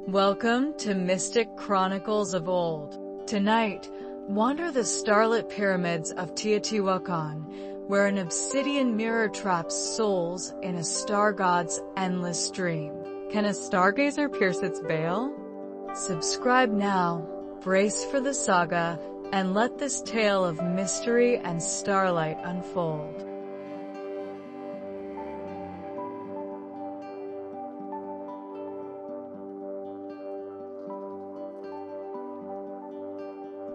Welcome to Mystic Chronicles of Old. Tonight, wander the starlit pyramids of Teotihuacan, where an obsidian mirror traps souls in a star god's endless dream. Can a stargazer pierce its veil? Subscribe now, brace for the saga, and let this tale of mystery and starlight unfold.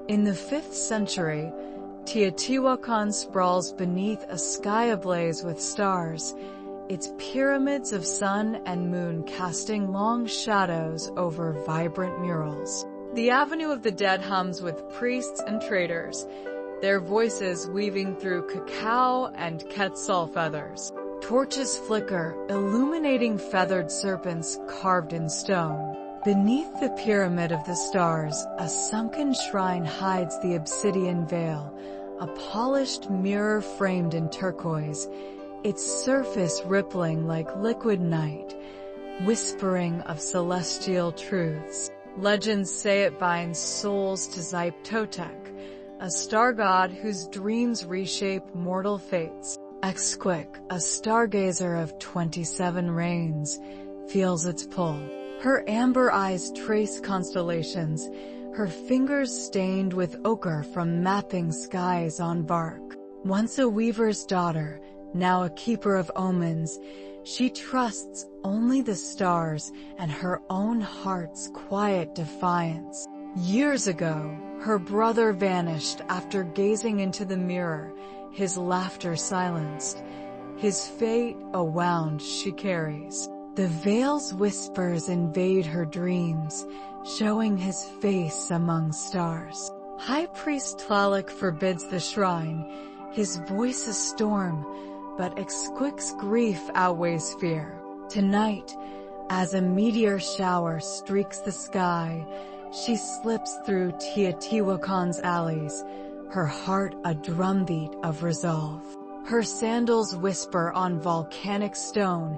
In the 5th century, Teotihuacan sprawls beneath a sky ablaze with stars, its pyramids of sun and moon casting long shadows over vibrant murals. The Avenue of the Dead hums with priests and traders, their voices weaving through cacao and quetzal feathers. Torches flicker, illuminating feathered serpents carved in stone. Beneath the Pyramid of the Stars, a sunken shrine hides the obsidian veil, a polished mirror framed in turquoise, its surface rippling like liquid night, whispering of celestial truths. Legends say it binds souls to Teotihuacan, a star god whose dreams reshape mortal fates. Exquic, a stargazer of 27 reigns, feels its pull. Her amber eyes trace constellations, her fingers stained with ochre from mapping skies on bark. Once a weaver's daughter, now a keeper of omens, she trusts only the stars and her own heart's quiet defiance. Years ago, her brother vanished after gazing into the mirror, his laughter silenced, his fate a wound she carries. The veil's whispers invade her dreams, showing his face among stars. High Priest Tlaloc forbids the shrine, his voice a storm, but Exquic's grief outweighs fear. Tonight, as a meteor shower streaks the sky, she slips through Teotihuacan's alleys, her heart a drumbeat of resolve. Her sandals whisper on volcanic stone,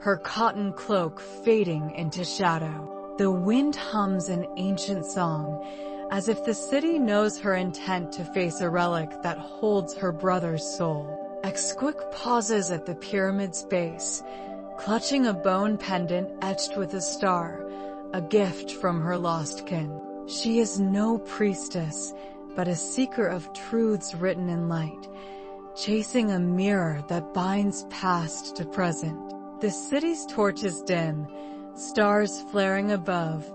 her cotton cloak fading into shadow. The wind hums an ancient song, as if the city knows her intent to face a relic that holds her brother's soul. Exquic pauses at the pyramid's base, clutching a bone pendant etched with a star, a gift from her lost kin. She is no priestess, but a seeker of truths written in light, chasing a mirror that binds past to present. The city's torches dim, stars flaring above,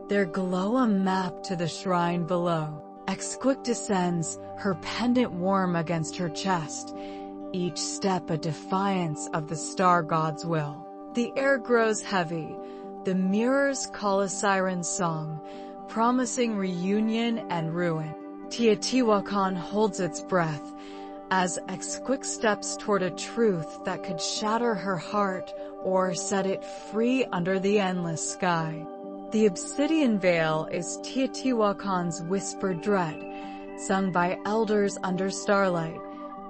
their glow a map to the shrine below. Exquic descends, her pendant warm against her chest, each step a defiance of the star god's will. The air grows heavy, the mirrors call a siren's song, promising reunion and ruin. Teotihuacan holds its breath, as Exquic steps toward a truth that could shatter her heart or set it free under the endless sky. The obsidian veil is Teotihuacan's whispered dread, sung by elders under starlight,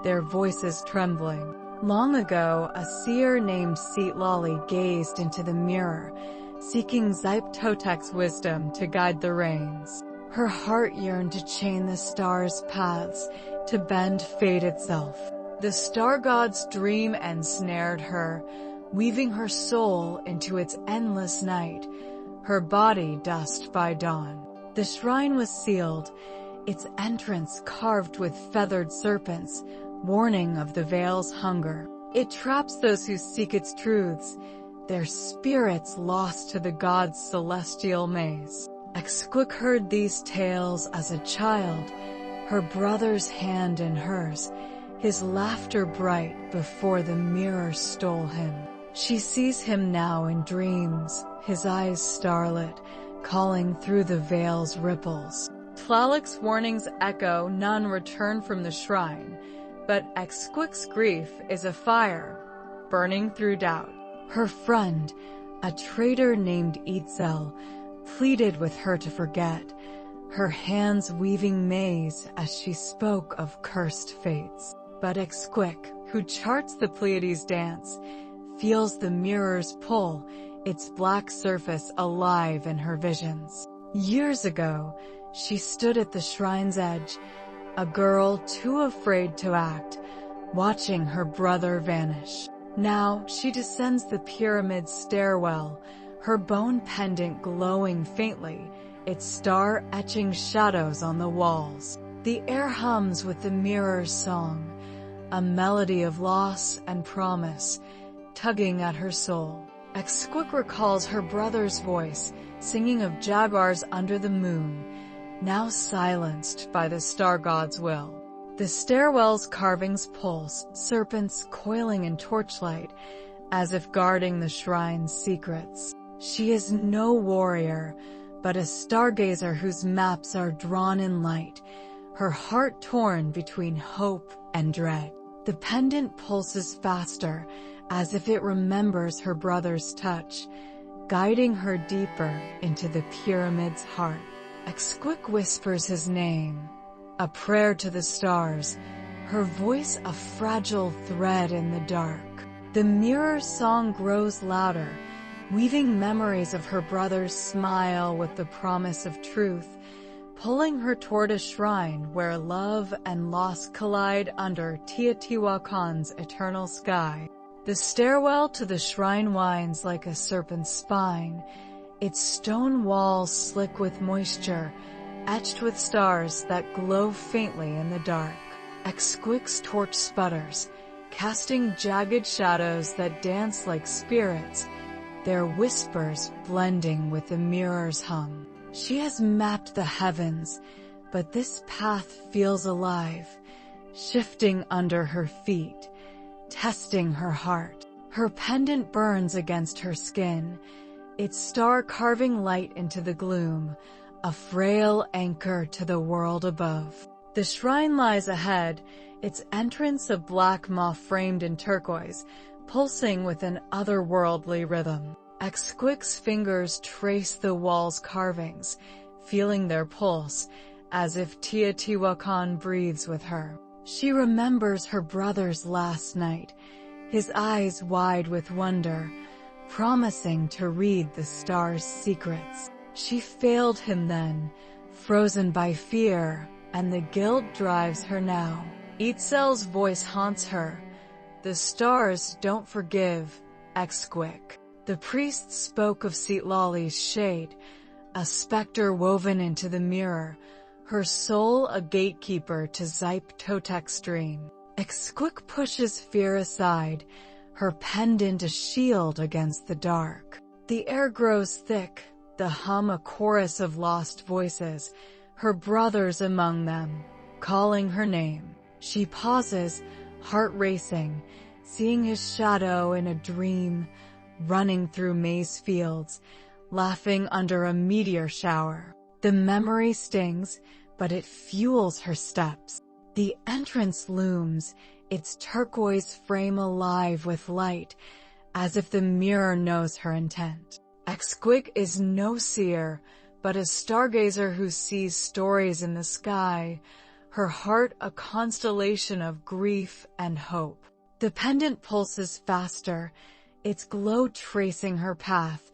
their voices trembling. Long ago, a seer named Seatlali gazed into the mirror, seeking Teotihuacan's wisdom to guide the reins. Her heart yearned to chain the stars' paths, to bend fate itself. The star god's dream ensnared her, weaving her soul into its endless night, her body dust by dawn. The shrine was sealed, its entrance carved with feathered serpents, warning of the veil's hunger. It traps those who seek its truths, their spirits lost to the god's celestial maze. Exquic heard these tales as a child, her brother's hand in hers, his laughter bright before the mirror stole him. She sees him now in dreams, his eyes starlit, calling through the veil's ripples. Tlaloc's warnings echo, none return from the shrine, but Exquic's grief is a fire, burning through doubt. Her friend, a traitor named Itzel, pleaded with her to forget, her hands weaving maze as she spoke of cursed fates. But Exquic, who charts the Pleiades dance, feels the mirror's pull, its black surface alive in her visions. Years ago, she stood at the shrine's edge, a girl too afraid to act, watching her brother vanish. Now she descends the pyramid's stairwell, her bone pendant glowing faintly, its star-etching shadows on the walls. The air hums with the mirror's song, a melody of loss and promise, tugging at her soul. Exquic recalls her brother's voice, singing of jaguars under the moon, now silenced by the star god's will. The stairwell's carvings pulse, serpents coiling in torchlight, as if guarding the shrine's secrets. She is no warrior, but a stargazer whose maps are drawn in light, her heart torn between hope and dread. The pendant pulses faster, as if it remembers her brother's touch, guiding her deeper into the pyramid's heart. Exquic whispers his name, a prayer to the stars, her voice a fragile thread in the dark. The mirror's song grows louder, weaving memories of her brother's smile with the promise of truth, pulling her toward a shrine where love and loss collide under Teotihuacan's eternal sky. The stairwell to the shrine winds like a serpent's spine, its stone walls slick with moisture, etched with stars that glow faintly in the dark. Exquic's torch sputters, casting jagged shadows that dance like spirits, their whispers blending with the mirror's hum. She has mapped the heavens, but this path feels alive, shifting under her feet, testing her heart. Her pendant burns against her skin, its star carving light into the gloom, a frail anchor to the world above. The shrine lies ahead, its entrance a black maw framed in turquoise, pulsing with an otherworldly rhythm. Exquic's fingers trace the wall's carvings, feeling their pulse, as if Teotihuacan breathes with her. She remembers her brother's last night, his eyes wide with wonder, promising to read the star's secrets. She failed him then, frozen by fear, and the guilt drives her now. Itzel's voice haunts her. The stars don't forgive, Exquic. The priest spoke of Citlali's shade, a specter woven into the mirror, her soul a gatekeeper to Zype Totek's dream. Exquic pushes fear aside, her pendant a shield against the dark. The air grows thick, the hum a chorus of lost voices, her brothers among them, calling her name. She pauses, heart racing, seeing his shadow in a dream, running through maize fields, laughing under a meteor shower. The memory stings, but it fuels her steps. The entrance looms, its turquoise frame alive with light, as if the mirror knows her intent. Exquic is no seer, but a stargazer who sees stories in the sky, her heart a constellation of grief and hope. The pendant pulses faster, its glow tracing her path,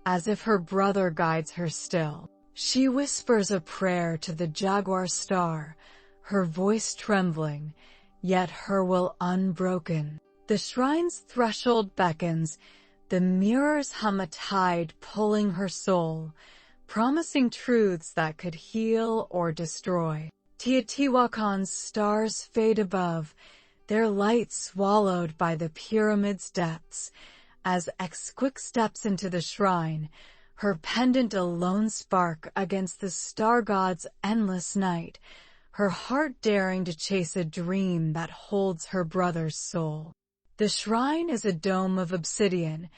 as if her brother guides her still. She whispers a prayer to the jaguar star, her voice trembling, yet her will unbroken. The shrine's threshold beckons, the mirrors hum a tide pulling her soul, promising truths that could heal or destroy. Teotihuacan's stars fade above, their light swallowed by the pyramid's depths. As Exquic steps into the shrine, her pendant a lone spark against the star god's endless night, her heart daring to chase a dream that holds her brother's soul. The shrine is a dome of obsidian,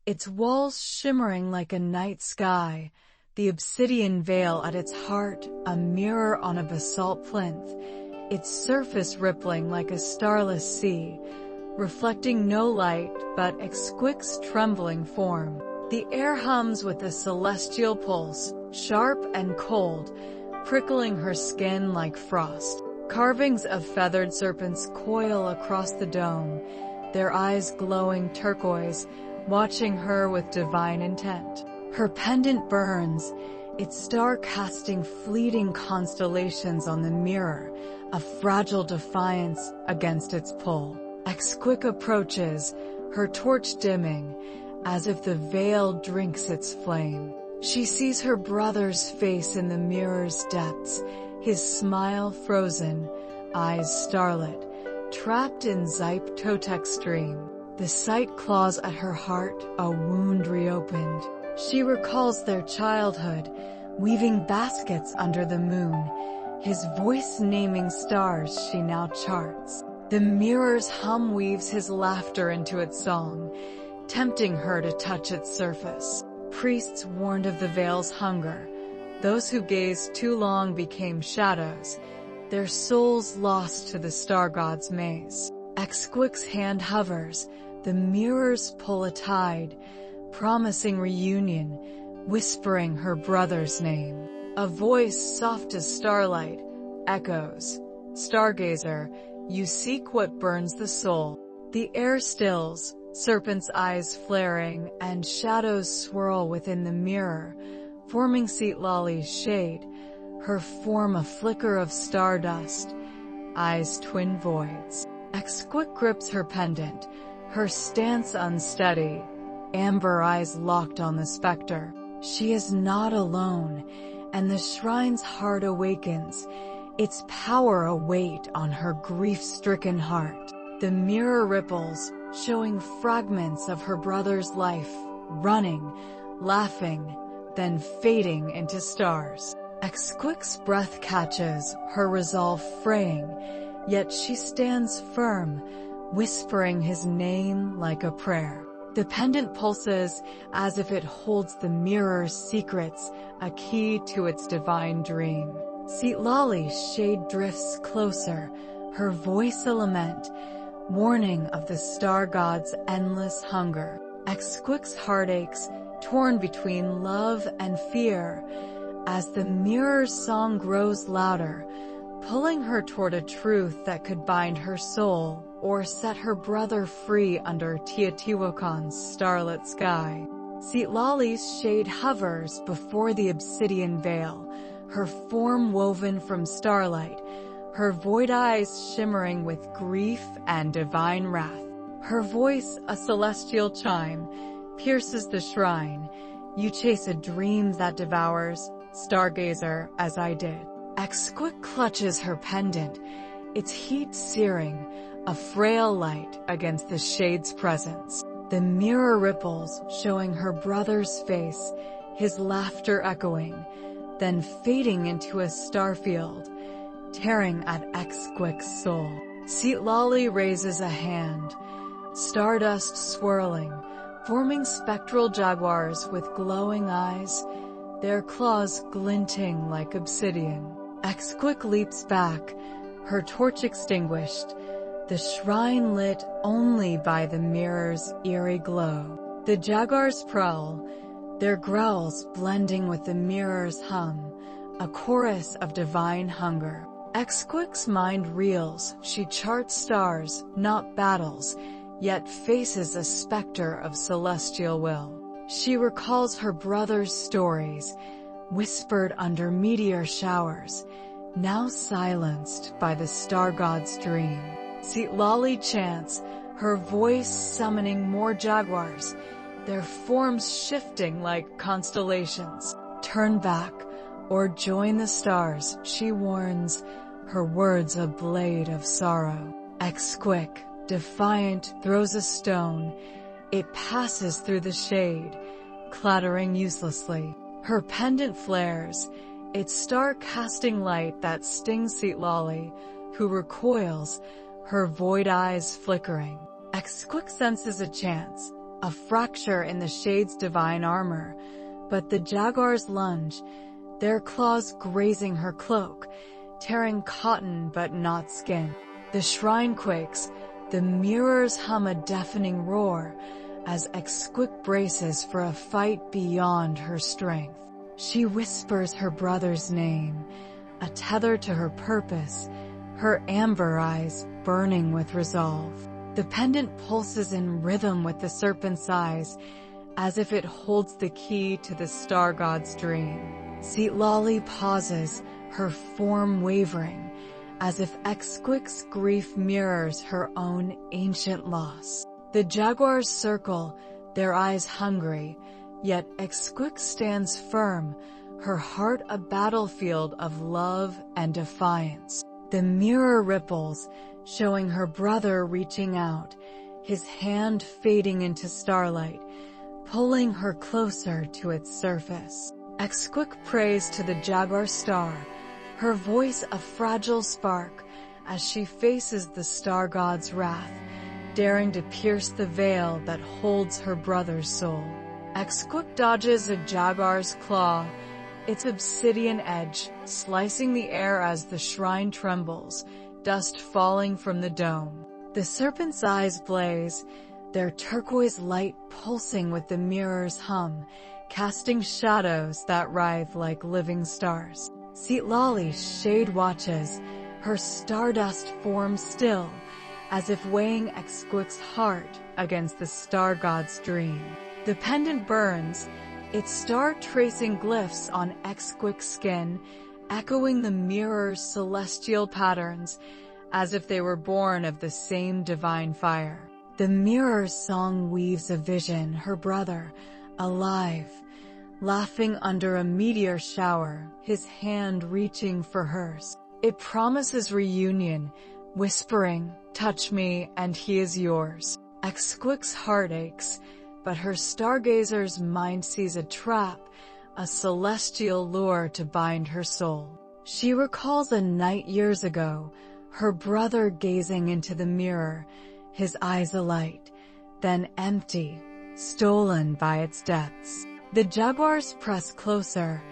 its walls shimmering like a night sky, the obsidian veil at its heart a mirror on a basalt plinth, its surface rippling like a starless sea, reflecting no light but Exquic's trembling form. The air hums with a celestial pulse, sharp and cold, prickling her skin like frost. Carvings of feathered serpents coil across the dome, their eyes glowing turquoise, watching her with divine intent. Her pendant burns, its star casting fleeting constellations on the mirror, a fragile defiance against its pull. Exquic approaches, her torch dimming, as if the veil drinks its flame. She sees her brother's face in the mirror's depths, his smile frozen, eyes starlit, trapped in Zyptotec's dream. The sight claws at her heart, a wound reopened. She recalls their childhood, weaving baskets under the moon, his voice naming stars she now charts. The mirror's hum weaves his laughter into its song, tempting her to touch its surface. Priests warned of the veil's hunger. Those who gazed too long became shadows, their souls lost to the star god's maze. Exquic's hand hovers, the mirrors pull a tide, promising reunion, whispering her brother's name. A voice soft as starlight echoes, "Stargazer, you seek what burns the soul." The air stills, serpent's eyes flaring, and shadows swirl within the mirror, forming Citlali's shade, her form a flicker of stardust, eyes twin voids. Exquic grips her pendant, her stance unsteady, amber eyes locked on the specter. She is not alone, and the shrine's heart awakens, its power a weight on her grief-stricken heart. The mirror ripples, showing fragments of her brother's life, running, laughing, then fading into stars. Exquic's breath catches, her resolve fraying, yet she stands firm, whispering his name like a prayer. The pendant pulses as if it holds the mirror's secrets, a key to its divine dream. Citlali's shade drifts closer, her voice a lament, warning of the star god's endless hunger. Exquic's heart aches, torn between love and fear, as the mirror's song grows louder, pulling her toward a truth that could bind her soul or set her brother free under Teotihuacan's starlit sky. Citlali's shade hovers before the obsidian veil, her form woven from starlight, her void eyes shimmering with grief and divine wrath. Her voice, a celestial chime, pierces the shrine. You chase a dream that devours, stargazer, as I did. Exquic clutches her pendant, its heat searing, a frail light against the shade's presence. The mirror ripples, showing her brother's face, his laughter echoing, then fading into a starfield, tearing at Exquic's soul. Citlali raises a hand, stardust swirling, forming spectral jaguars with glowing eyes, their claws glinting like obsidian. Exquic leaps back, her torch extinguished, the shrine lit only by the mirror's eerie glow. The jaguars prowl, their growls blending with the mirror's hum, a chorus of divine hunger. Exquic's mind reels, she charts stars, not battles, yet faces a specter of celestial will. She recalls her brother's stories, whispered under meteor showers, now silenced by the star god's dream. Citlali chants, her voice summoning more jaguars, their forms shifting like constellations. Turn back, or join the stars, she warns, her words a blade of sorrow. Exquic, defiant, throws a stone. It passes through the shade, clattering uselessly. Her pendant flares, its star-casting light that stings Citlali, who recoils, her void eyes flickering. Exquic senses a chance, a fracture in the shade's divine armor, but the jaguars lunge, their claws grazing her cloak, tearing cotton but not skin. The shrine quakes, the mirrors hum a deafening roar, as Exquic braces for a fight beyond her strength. She whispers her brother's name, a tether to her purpose, her amber eyes burning with resolve. The pendant pulses in rhythm with the serpent's eyes, as if it holds the key to the star god's dream. Seatlali pauses, her form wavering, as if Exquix's grief mirrors her own ancient loss. The jaguars circle, their eyes hungry, yet Exquix stands firm, her heart a battlefield of love and defiance. The mirror ripples, showing her brother reaching out, his hand fading into starlight, pulling her closer to its surface. Exquix prays to the jaguar star, her voice a fragile spark, as she faces the star god's wrath, daring to pierce the veil that holds her brother's soul. Exquix dodges a jaguar's claw, its obsidian edge slicing the air as the shrine trembles, dust falling from the dome. The serpent's eyes blaze, their turquoise light pulsing with the mirror's hum, casting shadows that writhe like living stars. Seatlali's shade watches, her stardust form still, as if weighing Exquix's heart against the star god's dream. The pendant burns, its star-tracing glyphs on Exquix's skin, echoing the mirror's celestial patterns, as if they were born of the same divine fire. The mirror's song weaves a vision, her brother, alive, laughing under a meteor shower, his hand reaching for hers. It promises reunion, whispering, "Touch me, and he is yours." Exquix's heart aches, but her stargazer's mind sees a trap, a celestial lure to bind her soul. She recalls a night years ago, her brother gazing into the mirror, his eyes alight, then empty, stolen by its depths. The jaguars press closer,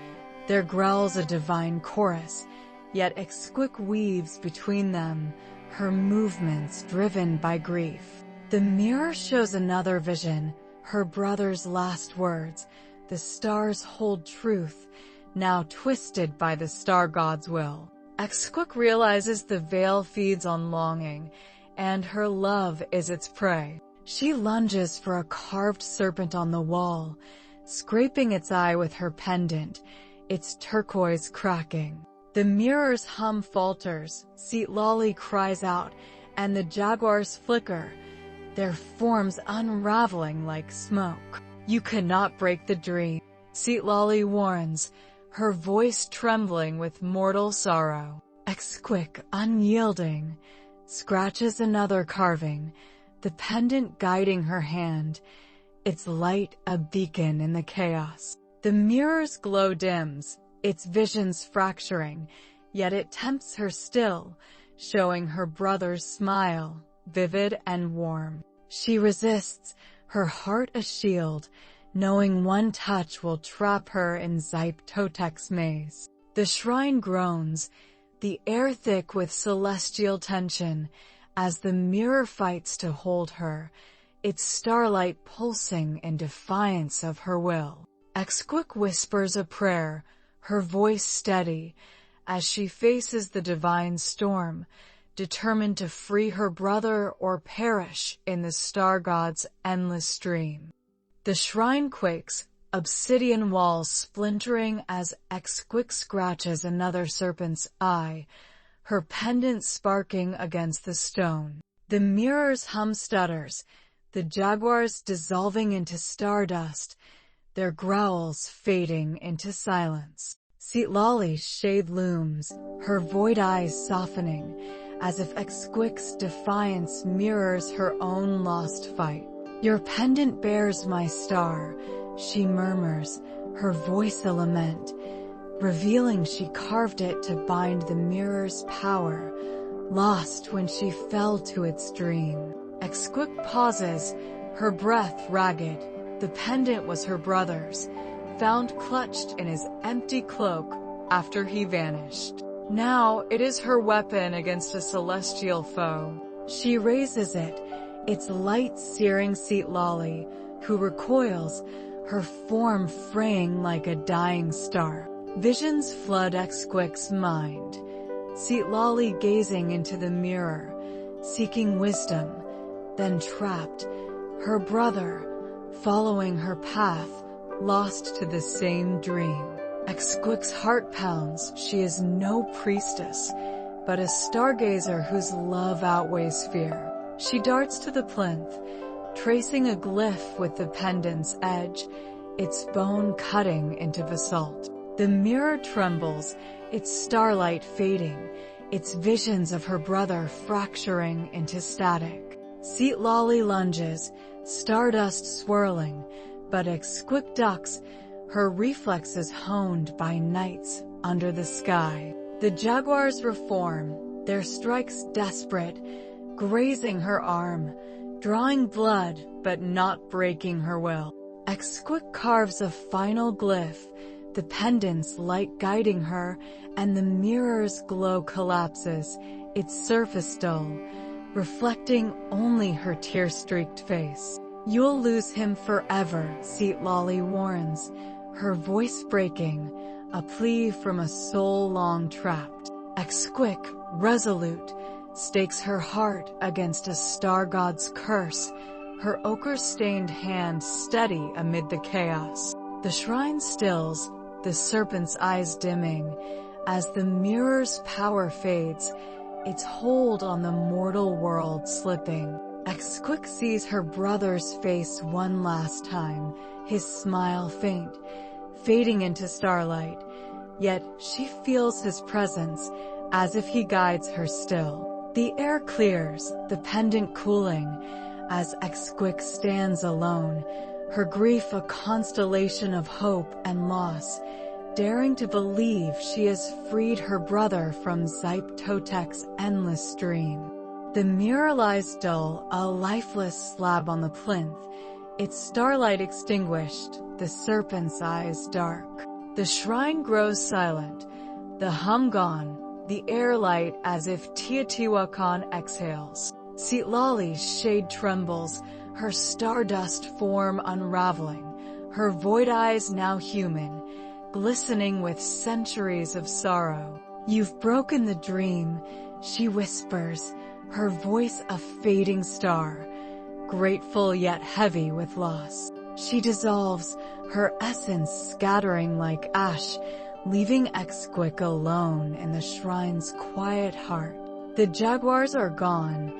their growls a divine chorus, yet Exquix weaves between them, her movements driven by grief. The mirror shows another vision, her brother's last words, "The stars hold truth," now twisted by the star god's will. Exquix realizes the veil feeds on longing, and her love is its prey. She lunges for a carved serpent on the wall, scraping its eye with her pendant, its turquoise cracking. The mirror's hum falters, Seatlali cries out, and the jaguars flicker, their forms unraveling like smoke. "You cannot break the dream," Seatlali warns, her voice trembling with mortal sorrow. Exquix, unyielding, scratches another carving, the pendant guiding her hand, its light a beacon in the chaos. The mirror's glow dims, its visions fracturing, yet it tempts her still, showing her brother's smile, vivid and warm. She resists, her heart a shield, knowing one touch will trap her in Totec's maze. The shrine groans, the air thick with celestial tension, as the mirror fights to hold her, its starlight pulsing in defiance of her will. Exquix whispers a prayer, her voice steady, as she faces the divine storm, determined to free her brother or perish in the star god's endless stream. The shrine quakes, obsidian walls splintering as Exquix scratches another serpent's eye, her pendant sparking against the stone. The mirror's hum stutters, the jaguars dissolving into stardust, their growls fading into silence. Seatlali's shade looms, her void eyes softening, as if Exquix's defiance mirrors her own lost fight. "Your pendant bears my star," she murmurs, her voice a lament, revealing she carved it to bind the mirror's power, lost when she fell to its dream. Exquix pauses, her breath ragged. The pendant was her brother's, found clutched in his empty cloak after he vanished. Now it is her weapon against a celestial foe. She raises it, its light searing Seatlali, who recoils, her form fraying like a dying star. Visions flood Exquix's mind. Seatlali gazing into the mirror, seeking wisdom, then trapped. Her brother, following her path, lost to the same dream. Exquique's heart pounds. She is no priestess, but a stargazer whose love outweighs fear. She darts to the plinth, tracing a glyph with the pendant's edge, its bone cutting into basalt. The mirror trembles, its starlight fading, its visions of her brother fracturing into static. Seatlolly lunges, stardust swirling, but Exquique ducks, her reflexes honed by nights under the sky. The jaguars reform, their strikes desperate, grazing her arm, drawing blood but not breaking her will. Exquique carves a final glyph, the pendant's light guiding her, and the mirror's glow collapses, its surface dull, reflecting only her tear-streaked face. You'll lose him forever, Seatlolly warns, her voice breaking, a plea from a soul long trapped. Exquique, resolute, stakes her heart against a star god's curse, her ochre-stained hand steady amid the chaos. The shrine stills, the serpent's eyes dimming, as the mirror's power fades, its hold on the mortal world slipping. Exquique sees her brother's face one last time, his smile faint, fading into starlight, yet she feels his presence, as if he guides her still. The air clears, the pendant cooling, as Exquique stands alone, her grief a constellation of hope and loss, daring to believe she has freed her brother from Zyptotec's endless dream. The mirror lies dull, a lifeless slab on the plinth, its starlight extinguished, the serpent's eyes dark. The shrine grows silent, the hum gone, the air light as if Teotihuacan exhales. Seatlolly's shade trembles, her stardust form unraveling, her void eyes now human, glistening with centuries of sorrow. You've broken the dream, she whispers, her voice a fading star, grateful yet heavy with loss. She dissolves, her essence scattering like ash, leaving Exquique alone in the shrine's quiet heart. The jaguars are gone,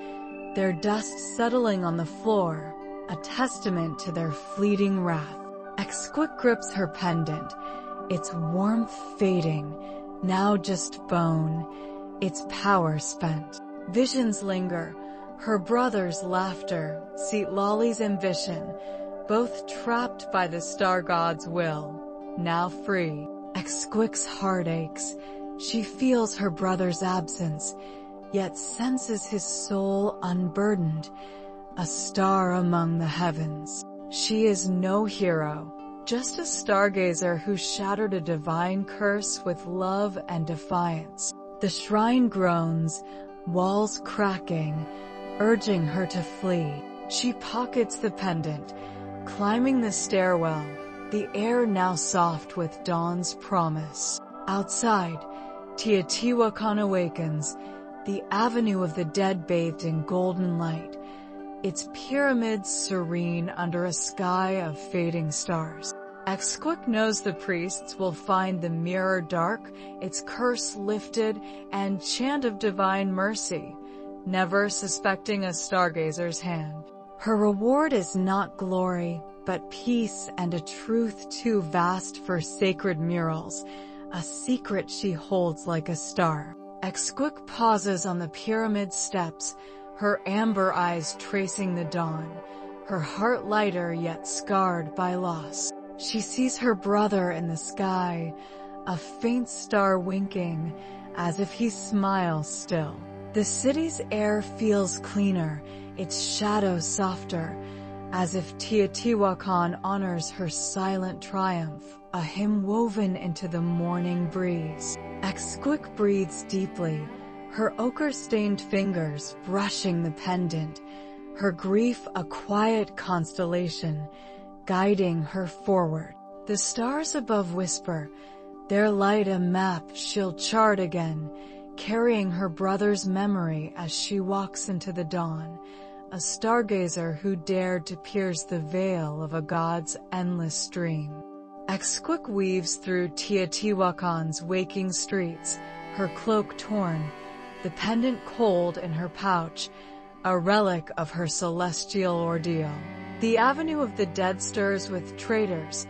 their dust settling on the floor, a testament to their fleeting wrath. Exquique grips her pendant, its warmth fading, now just bone, its power spent. Visions linger, her brother's laughter, Seatlolly's ambition, both trapped by the star god's will, now free. Exquique's heart aches, she feels her brother's absence, yet senses his soul unburdened, a star among the heavens. She is no hero, just a stargazer who shattered a divine curse with love and defiance. The shrine groans, walls cracking, urging her to flee. She pockets the pendant, climbing the stairwell, the air now soft with dawn's promise. Outside, Teotihuacan awakens, the avenue of the dead bathed in golden light, its pyramids serene under a sky of fading stars. Exquique knows the priests will find the mirror dark, its curse lifted, and chant of divine mercy, never suspecting a stargazer's hand. Her reward is not glory, but peace and a truth too vast for sacred murals, a secret she holds like a star. Exquique pauses on the pyramid steps, her amber eyes tracing the dawn, her heart lighter yet scarred by loss. She sees her brother in the sky, a faint star winking, as if he smiles still. The city's air feels cleaner, its shadow softer, as if Teotihuacan honors her silent triumph, a hymn woven into the morning breeze. Exquique breathes deeply, her ochre-stained fingers brushing the pendant, her grief a quiet constellation, guiding her forward. The stars above whisper, their light a map she'll chart again, carrying her brother's memory as she walks into the dawn, a stargazer who dared to pierce the veil of a god's endless dream. Exquic weaves through Teotihuacan's waking streets, her cloak torn, the pendant cold in her pouch, a relic of her celestial ordeal. The Avenue of the Dead stirs with traders,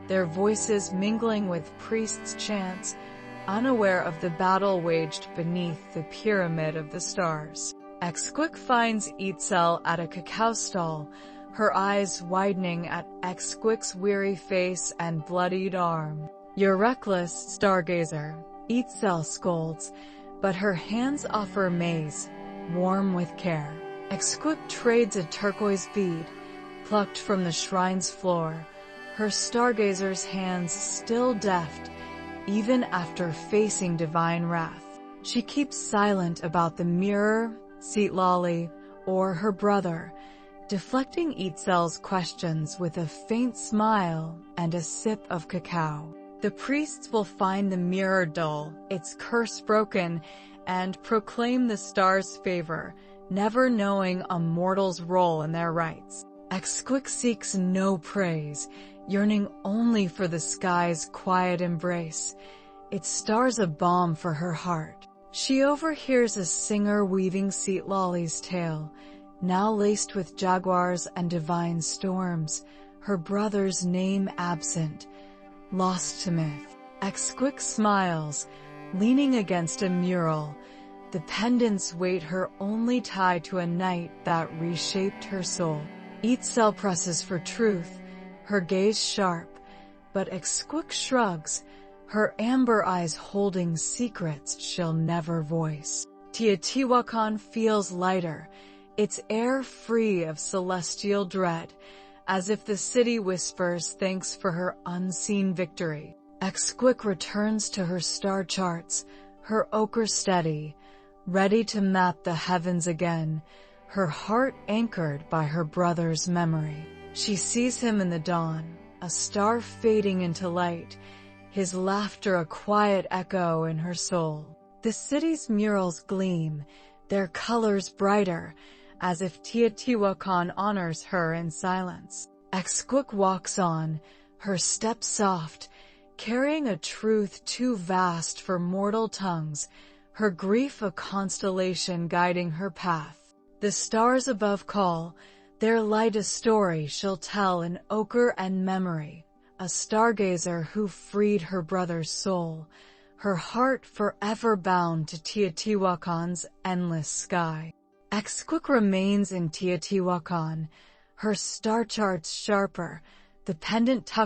their voices mingling with priests' chants, unaware of the battle waged beneath the Pyramid of the Stars. Exquic finds Itzel at a cacao stall, her eyes widening at Exquic's weary face and bloodied arm. "You're reckless, stargazer," Itzel scolds, but her hands offer maize, warm with care. Exquic trades a turquoise bead, plucked from the shrine's floor, her stargazer's hands still deft, even after facing divine wrath. She keeps silent about the mirror, Seatlali, or her brother, deflecting Itzel's questions with a faint smile and a sip of cacao. The priests will find the mirror dull, its curse broken, and proclaim the star's favor, never knowing a mortal's role in their rites. Exquic seeks no praise, yearning only for the sky's quiet embrace. It stars a balm for her heart. She overhears a singer weaving Seatlali's tale, now laced with jaguars and divine storms, her brother's name absent, lost to myth. Exquic smiles, leaning against a mural, the pendant's weight her only tie to a night that reshaped her soul. Itzel presses for truth, her gaze sharp, but Exquic shrugs, her amber eyes holding secrets she'll never voice. Teotihuacan feels lighter, its air free of celestial dread, as if the city whispers thanks for her unseen victory. Exquic returns to her star charts, her ochre steady, ready to map the heavens again, her heart anchored by her brother's memory. She sees him in the dawn, a star fading into light, his laughter a quiet echo in her soul. The city's murals gleam, their colors brighter, as if Teotihuacan honors her in silence. Exquic walks on, her step soft, carrying a truth too vast for mortal tongues, her grief a constellation guiding her path. The stars above call, their light a story she'll tell in ochre and memory, a stargazer who freed her brother's soul, her heart forever bound to Teotihuacan's endless sky. Exquic remains in Teotihuacan, her star charts sharper, the pendant tucked